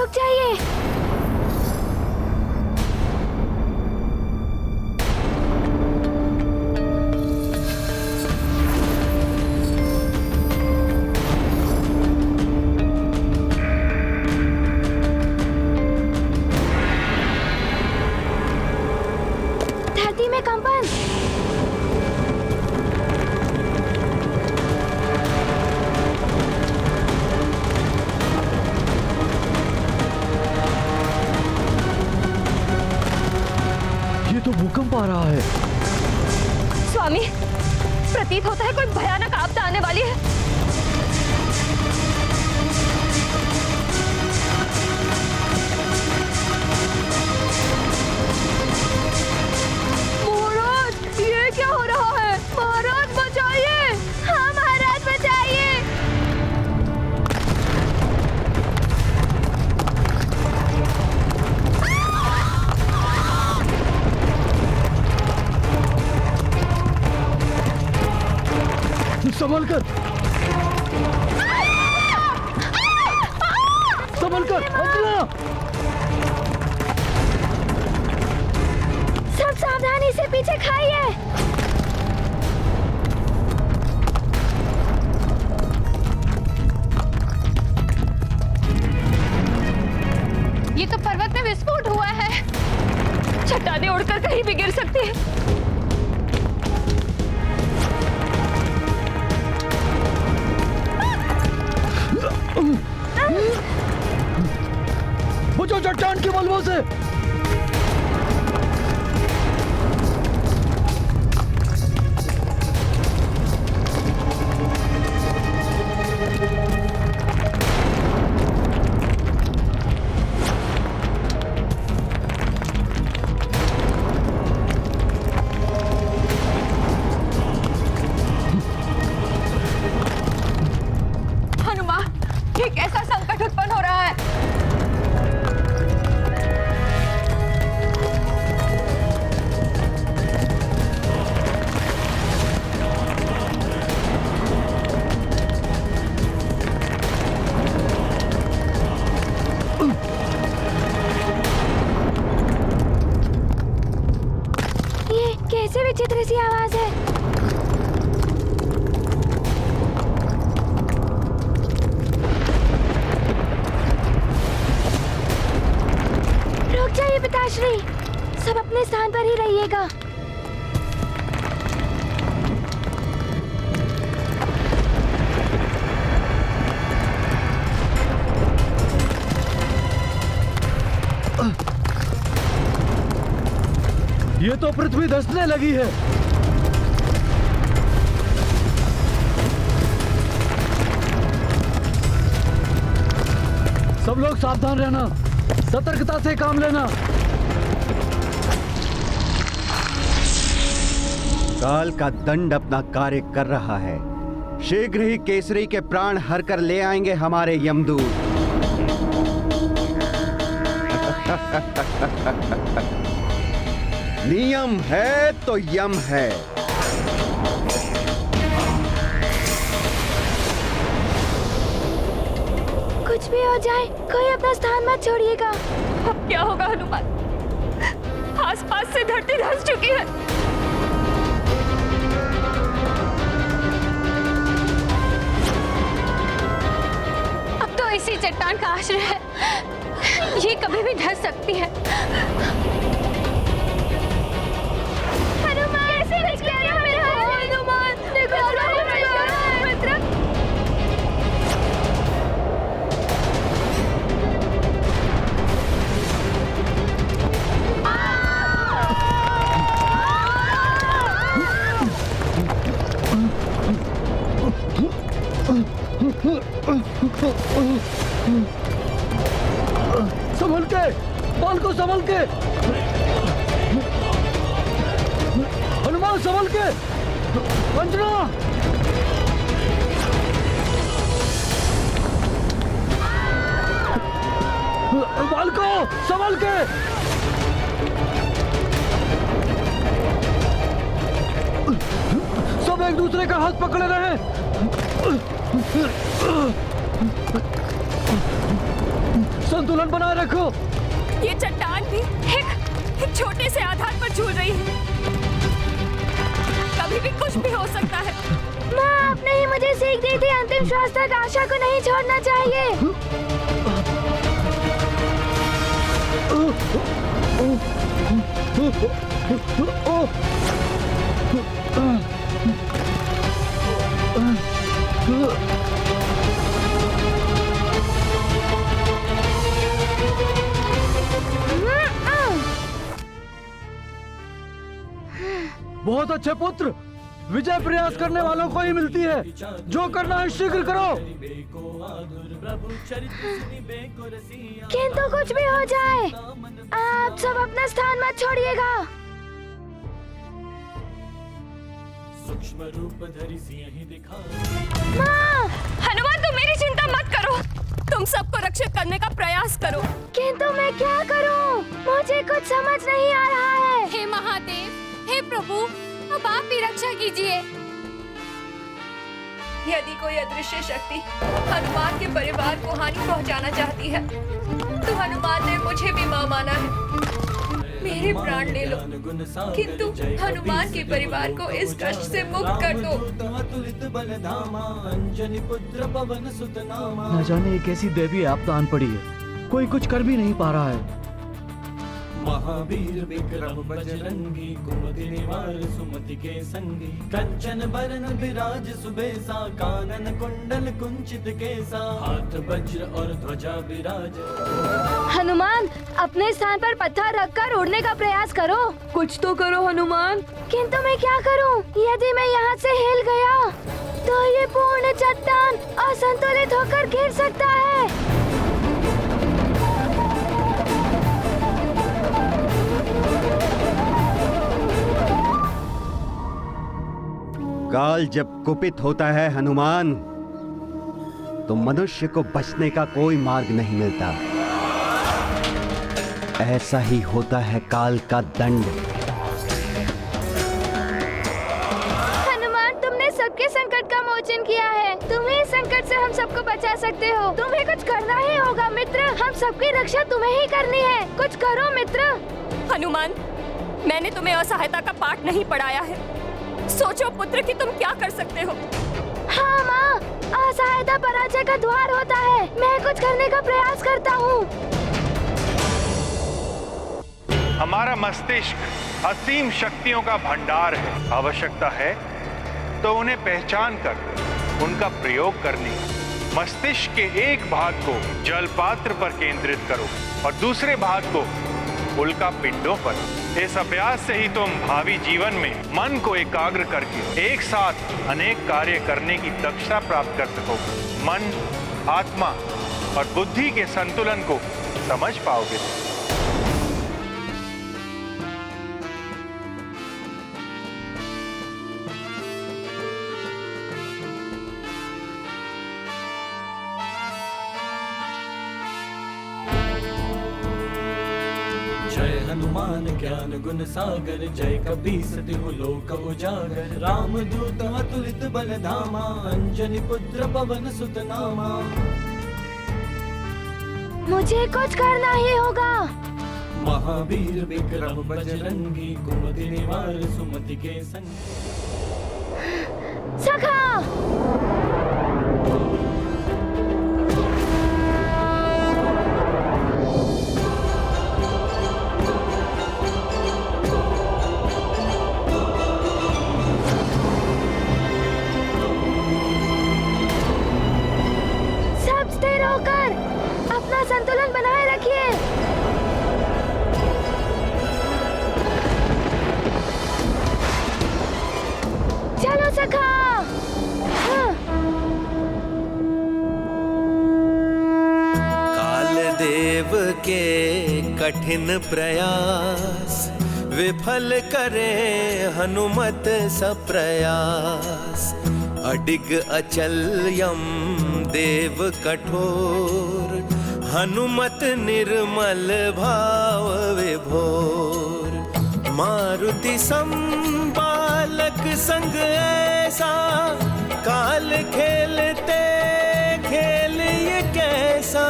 रुक जाइए। धरती में कंपन। ये तो भूकंप आ रहा है। स्वामी, प्रतीत होता है कोई भयानक आपदा आने वाली है। महाराज, ये क्या हो रहा है? महाराज बचाइए! हाँ महाराज बचाइए! संभल कर, संभल कर, अंजना! सब सावधानी से पीछे खाइए। ये तो पर्वत में विस्फोट हुआ है। चट्टानें उड़कर कहीं भी गिर सकती है। बचो चट्टान के मलबों से। हनुमान, ये कैसा संकट उत्पन्न हो रहा है? ये कैसे विचित्र सी आवाज है? रुक जाइए पिताश्री, सब अपने स्थान पर ही रहिएगा। ये तो पृथ्वी धंसने लगी है। सब लोग सावधान रहना, सतर्कता से काम लेना। काल का दंड अपना कार्य कर रहा है। शीघ्र ही केसरी के प्राण हर कर ले आएंगे हमारे यमदूत। नियम है तो यम है। कुछ भी हो जाए, कोई अपना स्थान मत छोड़िएगा। अब क्या होगा हनुमान? आसपास से धरती धंस चुकी है। अब तो इसी चट्टान का आश्रय है। ये कभी भी धंस सकती है। हनुमान, कैसे बच गया मेरा हनुमान? देखो संभल के, बाल को संभल के। हनुमान संभल के। अंजना, बाल को संभल के। सब एक दूसरे का हाथ पकड़े रहे। संतुलन बनाए रखो। ये चट्टान भी एक छोटे से आधार पर झूल रही है। कभी भी कुछ भी हो सकता है। माँ आपने ही मुझे सीख दी थी, अंतिम श्वास तक आशा को नहीं छोड़ना चाहिए। बहुत अच्छे पुत्र, विजय प्रयास करने वालों को ही मिलती है। जो करना है शीघ्र करो। किंतु कुछ भी हो जाए, आप सब अपना स्थान मत छोड़िएगा। माँ, हनुमान तुम मेरी चिंता मत करो, तुम सबको रक्षित करने का प्रयास करो। किंतु मैं क्या करूं? मुझे कुछ समझ नहीं आ रहा है। हे महादेव, हे प्रभु, अब आप भी रक्षा कीजिए। यदि कोई अदृश्य शक्ति हनुमान के परिवार को हानि पहुंचाना चाहती है, तो हनुमान ने मुझे भी मां माना है। मेरे प्राण ले लो, किंतु हनुमान के परिवार को इस कष्ट से मुक्त कर दो। न जाने एक ऐसी देवी आपदा आन पड़ी है, कोई कुछ कर भी नहीं पा रहा है। महावीर विक्रम बजरंगी, कुमति निवार सुमति के संगी, कंचन बरन विराज सुबेसा, कानन कुंडल कुंचित केसा, हाथ वज्र और ध्वजा विराज। हनुमान अपने स्थान पर पत्थर रखकर उड़ने का प्रयास करो। कुछ तो करो हनुमान। किंतु मैं क्या करूं? यदि मैं यहाँ से हिल गया तो ये पूर्ण चट्टान असंतुलित होकर गिर सकता है। काल जब कुपित होता है हनुमान, तो मनुष्य को बचने का कोई मार्ग नहीं मिलता। ऐसा ही होता है काल का दंड। हनुमान तुमने सबके संकट का मोचन किया है, तुम्हें इस संकट से हम सबको बचा सकते हो। तुम्हें कुछ करना ही होगा मित्र, हम सबकी रक्षा तुम्हें ही करनी है। कुछ करो मित्र। हनुमान, मैंने तुम्हें असहायता का पाठ नहीं पढ़ाया है। सोचो पुत्र कि तुम क्या कर सकते हो। हाँ माँ, असहायता पराजय का द्वार होता है। मैं कुछ करने का प्रयास करता हूँ। हमारा मस्तिष्क असीम शक्तियों का भंडार है। आवश्यकता है तो उन्हें पहचान कर उनका प्रयोग करने। मस्तिष्क के एक भाग को जल पात्र पर केंद्रित करो और दूसरे भाग को उल्का पिंडों पर। इस अभ्यास से ही तुम भावी जीवन में मन को एकाग्र करके एक साथ अनेक कार्य करने की दक्षता प्राप्त कर सकोगे। मन, आत्मा और बुद्धि के संतुलन को समझ पाओगे। जय हनुमान ज्ञान गुण सागर, जय कपीस तिहु लोक उजागर, राम दूत अतुलित बल धामा, अंजनी पुत्र पवन सुत नामा। मुझे कुछ करना ही होगा। महावीर विक्रम बजरंगी, कुमति निवार सुमति के संगी। सखा होकर अपना संतुलन बनाए रखिए। चलो सखा। हाँ। काल देव के कठिन प्रयास, विफल करे हनुमत सब प्रयास। अडिग अचल यम देव कठोर, हनुमत निर्मल भाव विभोर। मारुति संबालक संग ऐसा, काल खेलते खेल ये कैसा।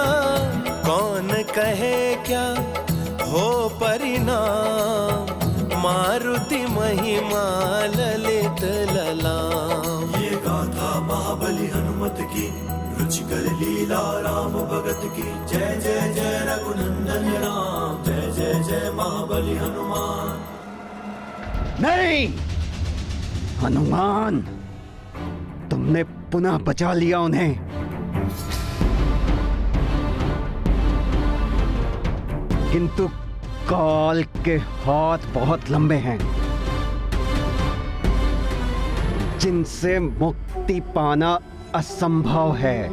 कौन कहे क्या हो परिणाम, मारुति महिमा ललित ललाम। ये गाथा महाबली हनुमत की, रुचिकर लीला राम भगत की। जय जय जय रघुनंदन राम, जय जय जय महाबली हनुमान। नहीं हनुमान, तुमने पुनः बचा लिया उन्हें। किंतु काल के हाथ बहुत लंबे हैं, जिनसे मुक्ति पाना असंभव है।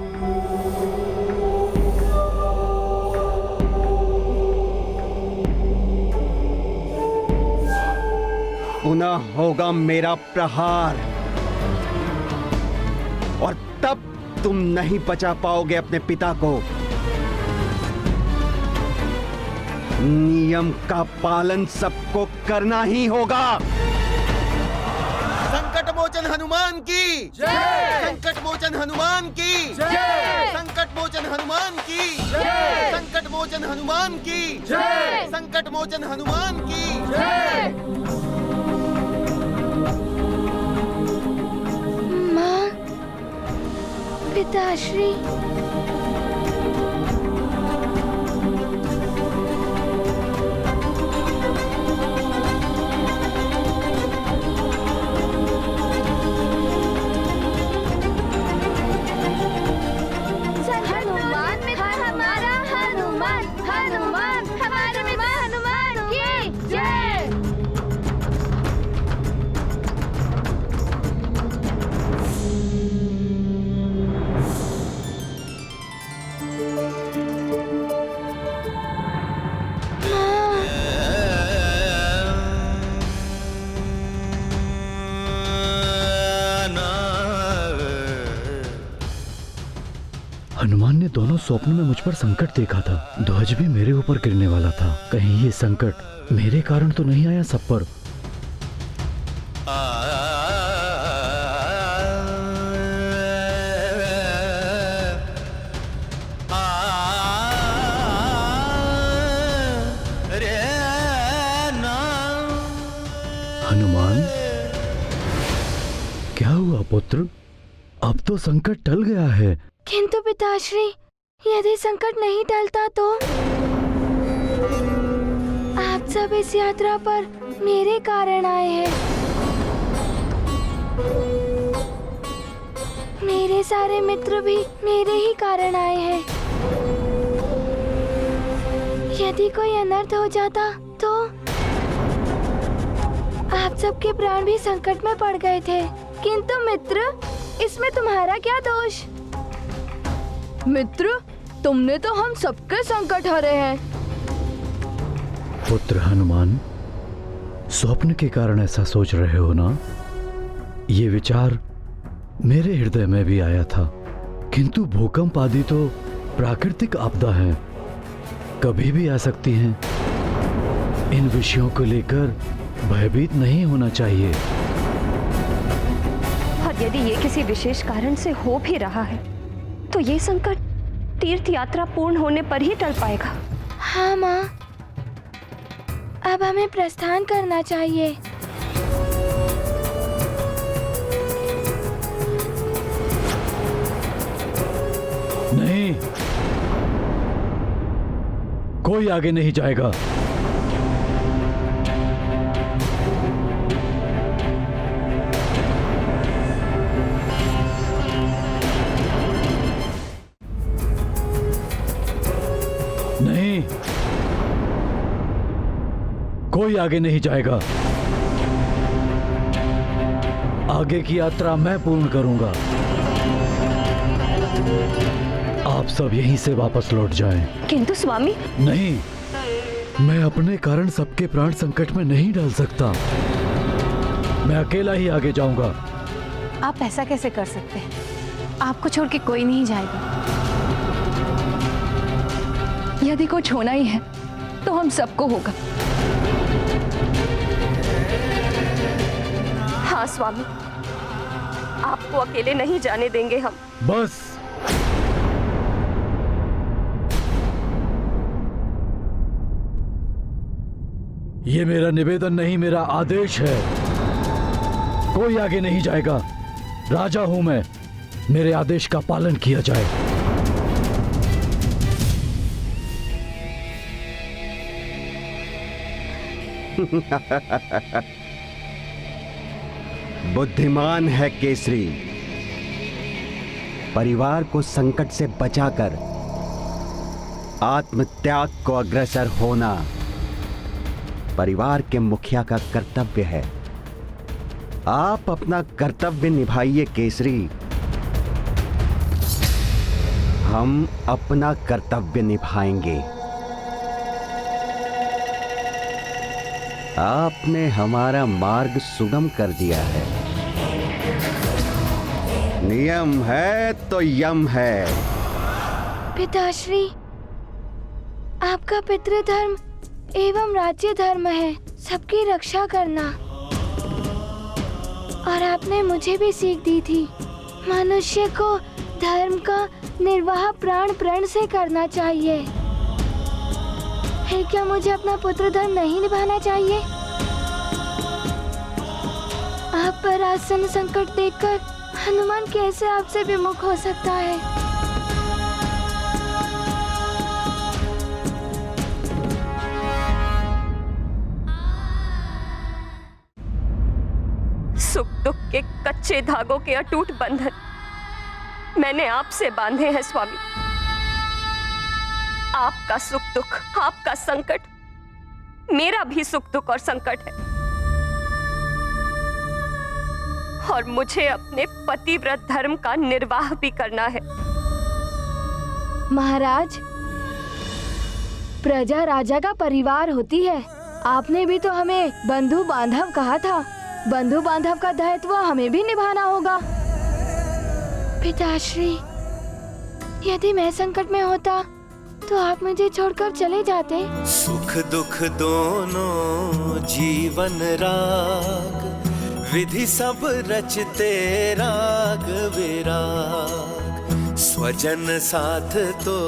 पुनः होगा मेरा प्रहार, और तब तुम नहीं बचा पाओगे अपने पिता को। नियम का पालन सबको करना ही होगा। संकट मोचन हनुमान की जय, संकट मोचन हनुमान की जय, संकट मोचन हनुमान की जय, संकट मोचन हनुमान की जय, संकट मोचन हनुमान की जय। माँ, पिताश्री, हनुमान मित्र हमारा, हनुमान हनुमान हमारा मित्र हनुमान की जय। हनुमान ने दोनों स्वप्न में मुझ पर संकट देखा था। ध्वज भी मेरे ऊपर गिरने वाला था। कहीं ये संकट मेरे कारण तो नहीं आया सब पर। हनुमान, क्या हुआ पुत्र? अब तो संकट टल गया है। किंतु पिताश्री, यदि संकट नहीं टलता तो? आप सब इस यात्रा पर मेरे कारण आए हैं। मेरे सारे मित्र भी मेरे ही कारण आए हैं। यदि कोई अनर्थ हो जाता तो? आप सबके प्राण भी संकट में पड़ गए थे। किंतु मित्र, इसमें तुम्हारा क्या दोष? मित्र, तुमने तो हम सबके संकट हरे हैं। पुत्र हनुमान, स्वप्न के कारण ऐसा सोच रहे हो ना? ये विचार मेरे हृदय में भी आया था, किंतु भूकंप आदि तो प्राकृतिक आपदा है, कभी भी आ सकती हैं। इन विषयों को लेकर भयभीत नहीं होना चाहिए। और यदि ये किसी विशेष कारण से हो भी रहा है तो ये संकट तीर्थ यात्रा पूर्ण होने पर ही टल पाएगा। हाँ माँ, अब हमें प्रस्थान करना चाहिए। नहीं, कोई आगे नहीं जाएगा। नहीं, कोई आगे नहीं जाएगा। आगे की यात्रा मैं पूर्ण करूंगा। आप सब यहीं से वापस लौट जाएं। किंतु स्वामी। नहीं, मैं अपने कारण सबके प्राण संकट में नहीं डाल सकता। मैं अकेला ही आगे जाऊंगा। आप ऐसा कैसे कर सकते हैं? आपको छोड़ के कोई नहीं जाएगा। यदि कुछ होना ही है तो हम सबको होगा। हाँ स्वामी, आपको अकेले नहीं जाने देंगे हम। बस, ये मेरा निवेदन नहीं, मेरा आदेश है। कोई आगे नहीं जाएगा। राजा हूं मैं, मेरे आदेश का पालन किया जाए। बुद्धिमान है केसरी। परिवार को संकट से बचाकर आत्मत्याग को अग्रसर होना परिवार के मुखिया का कर्तव्य है। आप अपना कर्तव्य निभाइए केसरी। हम अपना कर्तव्य निभाएंगे। आपने हमारा मार्ग सुगम कर दिया है। नियम है तो यम है। पिताश्री, आपका पितृधर्म एवं राज्य धर्म है सबकी रक्षा करना। और आपने मुझे भी सीख दी थी, मनुष्य को धर्म का निर्वाह प्राण प्रण से करना चाहिए। है क्या मुझे अपना पुत्र धर्म नहीं निभाना चाहिए? आप पर आसन संकट देखकर हनुमान कैसे आपसे विमुख हो सकता है? सुख दुख के कच्चे धागों के अटूट बंधन मैंने आपसे बांधे हैं स्वामी। आपका सुख दुख, आपका संकट मेरा भी सुख दुख और संकट है। और मुझे अपने पतिव्रत धर्म का निर्वाह भी करना है। महाराज, प्रजा राजा का परिवार होती है। आपने भी तो हमें बंधु बांधव कहा था। बंधु बांधव का दायित्व हमें भी निभाना होगा। पिताश्री, यदि मैं संकट में होता तो आप मुझे छोड़कर चले जाते। सुख दुख दोनों जीवन राग, विधि सब रचते राग विराग। स्वजन साथ तो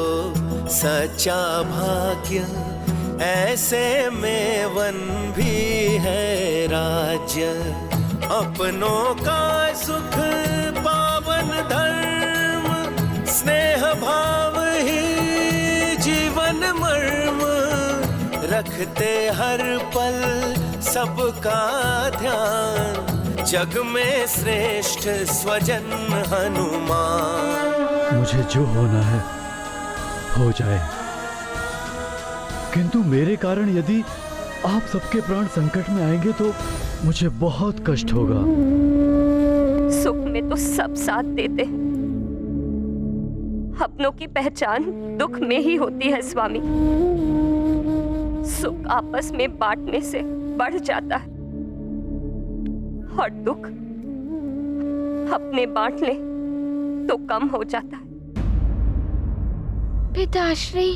सच्चा भाग्य, ऐसे में वन भी है राज्य। अपनों का सुख पावन धर्म, स्नेह भाव ही जीवन मर्म। रखते हर पल सबका ध्यान, जग में श्रेष्ठ स्वजन हनुमान। मुझे जो होना है हो जाए, किंतु मेरे कारण यदि आप सबके प्राण संकट में आएंगे तो मुझे बहुत कष्ट होगा। सुख में तो सब साथ देते हैं, अपनों की पहचान दुख में ही होती है स्वामी। सुख आपस में बांटने से बढ़ जाता है और दुख अपने बांट ले तो कम हो जाता है। पिताश्री,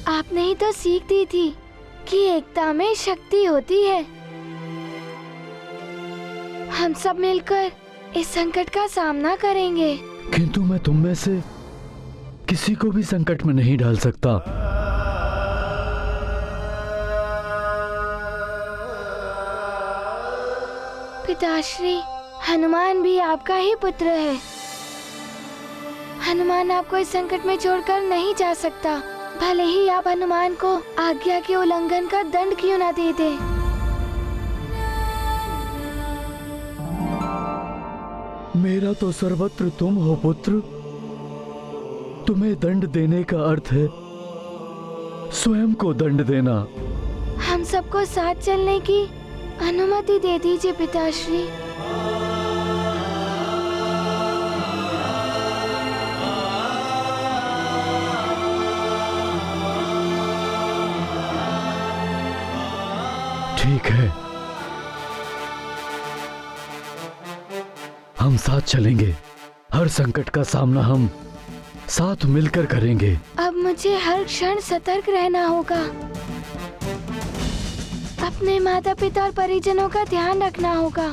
आपने ही तो सीख दी थी कि एकता में शक्ति होती है। हम सब मिलकर इस संकट का सामना करेंगे। किंतु मैं तुम में से किसी को भी संकट में नहीं डाल सकता। पिताश्री, हनुमान भी आपका ही पुत्र है। हनुमान आपको इस संकट में छोड़कर नहीं जा सकता, भले ही आप हनुमान को आज्ञा के उल्लंघन का दंड क्यों न दे दे। मेरा तो सर्वत्र तुम हो पुत्र। तुम्हें दंड देने का अर्थ है स्वयं को दंड देना। हम सबको साथ चलने की अनुमति दे दीजिए पिताश्री। ठीक है, हम साथ चलेंगे। हर संकट का सामना हम साथ मिलकर करेंगे। अब मुझे हर क्षण सतर्क रहना होगा। अपने माता पिता और परिजनों का ध्यान रखना होगा।